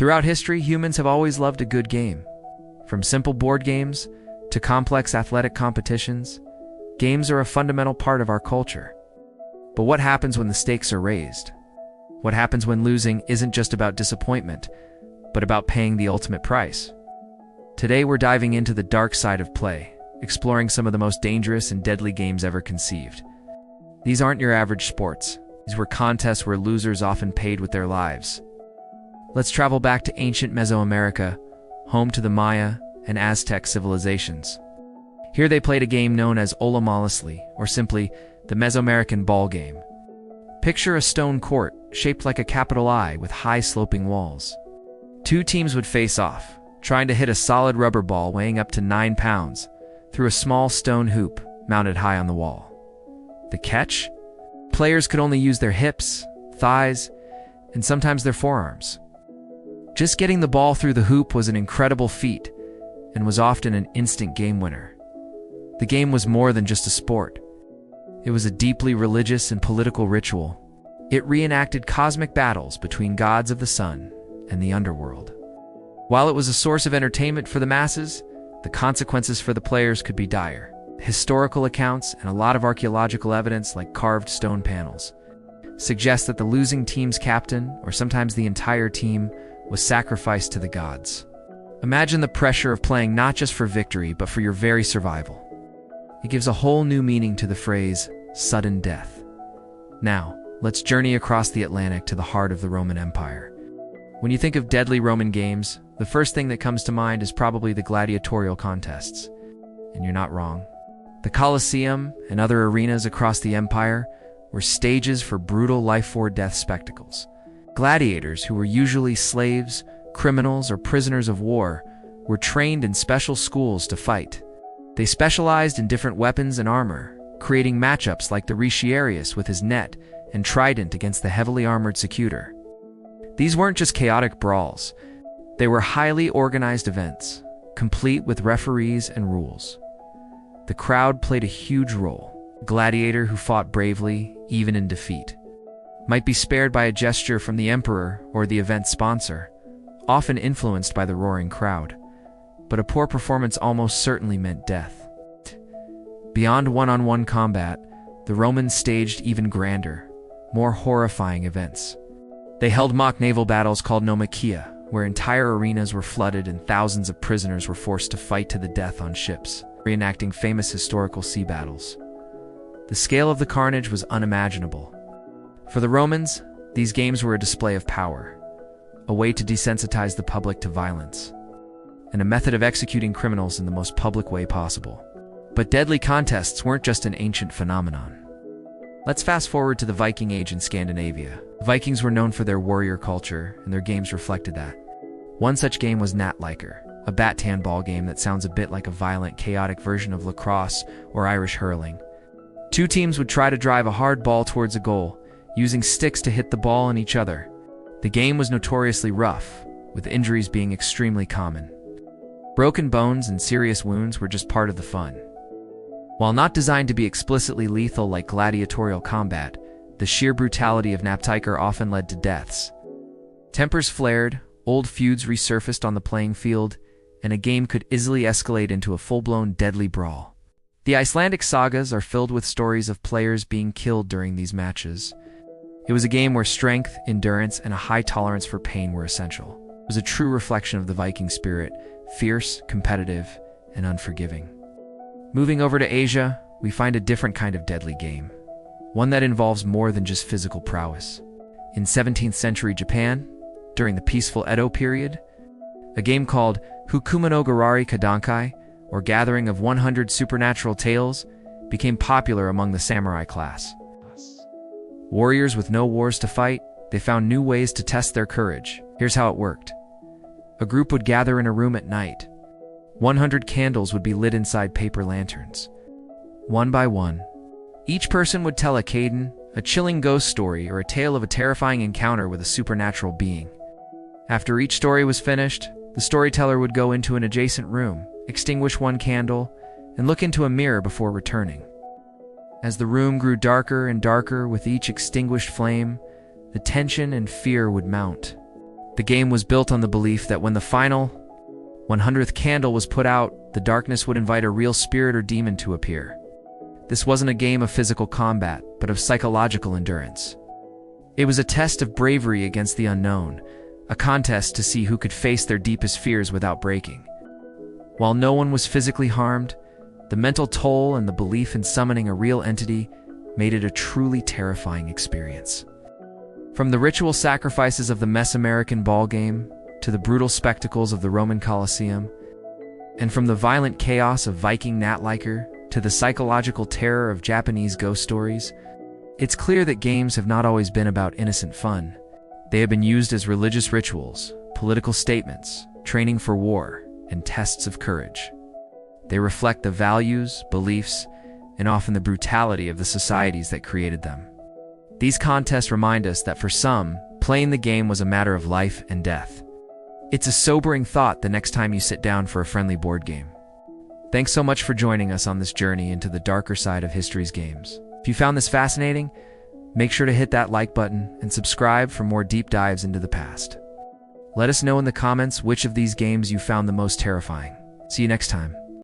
Throughout history, humans have always loved a good game. From simple board games to complex athletic competitions, games are a fundamental part of our culture. But what happens when the stakes are raised? What happens when losing isn't just about disappointment, but about paying the ultimate price? Today we're diving into the dark side of play, exploring some of the most dangerous and deadly games ever conceived. These aren't your average sports. These were contests where losers often paid with their lives. Let's travel back to ancient Mesoamerica, home to the Maya and Aztec civilizations. Here they played a game known as ulama, or simply the Mesoamerican ball game. Picture a stone court shaped like a capital I with high sloping walls. Two teams would face off, trying to hit a solid rubber ball weighing up to 9 pounds through a small stone hoop mounted high on the wall. The catch? Players could only use their hips, thighs, and sometimes their forearms. Just getting the ball through the hoop was an incredible feat and was often an instant game winner. The game was more than just a sport. It was a deeply religious and political ritual. It reenacted cosmic battles between gods of the sun and the underworld. While it was a source of entertainment for the masses, the consequences for the players could be dire. Historical accounts and a lot of archaeological evidence, like carved stone panels, suggest that the losing team's captain, or sometimes the entire team, was sacrificed to the gods. Imagine the pressure of playing not just for victory, but for your very survival. It gives a whole new meaning to the phrase, sudden death. Now, let's journey across the Atlantic to the heart of the Roman Empire. When you think of deadly Roman games, the first thing that comes to mind is probably the gladiatorial contests. And you're not wrong. The Colosseum and other arenas across the empire were stages for brutal life-or-death spectacles. Gladiators, who were usually slaves, criminals, or prisoners of war, were trained in special schools to fight. They specialized in different weapons and armor, creating matchups like the Retiarius with his net and trident against the heavily armored Secutor. These weren't just chaotic brawls. They were highly organized events, complete with referees and rules. The crowd played a huge role. A gladiator who fought bravely, even in defeat, might be spared by a gesture from the emperor or the event's sponsor, often influenced by the roaring crowd. But a poor performance almost certainly meant death. Beyond one-on-one combat, the Romans staged even grander, more horrifying events. They held mock naval battles called nomachia, where entire arenas were flooded and thousands of prisoners were forced to fight to the death on ships, reenacting famous historical sea battles. The scale of the carnage was unimaginable. For the Romans, these games were a display of power, a way to desensitize the public to violence, and a method of executing criminals in the most public way possible. But deadly contests weren't just an ancient phenomenon. Let's fast forward to the Viking Age in Scandinavia. The Vikings were known for their warrior culture, and their games reflected that. One such game was Natliker, a bat-tan ball game that sounds a bit like a violent, chaotic version of lacrosse or Irish hurling. Two teams would try to drive a hard ball towards a goal, using sticks to hit the ball and each other. The game was notoriously rough, with injuries being extremely common. Broken bones and serious wounds were just part of the fun. While not designed to be explicitly lethal like gladiatorial combat, the sheer brutality of Natliker often led to deaths. Tempers flared, old feuds resurfaced on the playing field, and a game could easily escalate into a full-blown deadly brawl. The Icelandic sagas are filled with stories of players being killed during these matches. It was a game where strength, endurance, and a high tolerance for pain were essential. It was a true reflection of the Viking spirit, fierce, competitive, and unforgiving. Moving over to Asia, we find a different kind of deadly game, one that involves more than just physical prowess. In 17th century Japan, during the peaceful Edo period, a game called Hukumonogarari Kadankai, or Gathering of 100 Supernatural Tales, became popular among the samurai class. Warriors with no wars to fight, they found new ways to test their courage. Here's how it worked. A group would gather in a room at night. 100 candles would be lit inside paper lanterns. One by one, each person would tell a Kaden, a chilling ghost story, or a tale of a terrifying encounter with a supernatural being. After each story was finished, the storyteller would go into an adjacent room, extinguish one candle, and look into a mirror before returning. As the room grew darker and darker with each extinguished flame, the tension and fear would mount. The game was built on the belief that when the final 100th candle was put out, the darkness would invite a real spirit or demon to appear. This wasn't a game of physical combat, but of psychological endurance. It was a test of bravery against the unknown, a contest to see who could face their deepest fears without breaking. While no one was physically harmed, the mental toll and the belief in summoning a real entity made it a truly terrifying experience. From the ritual sacrifices of the Mesoamerican ballgame to the brutal spectacles of the Roman Colosseum, and from the violent chaos of Viking Gnatliker to the psychological terror of Japanese ghost stories, it's clear that games have not always been about innocent fun. They have been used as religious rituals, political statements, training for war, and tests of courage. They reflect the values, beliefs, and often the brutality of the societies that created them. These contests remind us that for some, playing the game was a matter of life and death. It's a sobering thought the next time you sit down for a friendly board game. Thanks so much for joining us on this journey into the darker side of history's games. If you found this fascinating, make sure to hit that like button and subscribe for more deep dives into the past. Let us know in the comments which of these games you found the most terrifying. See you next time.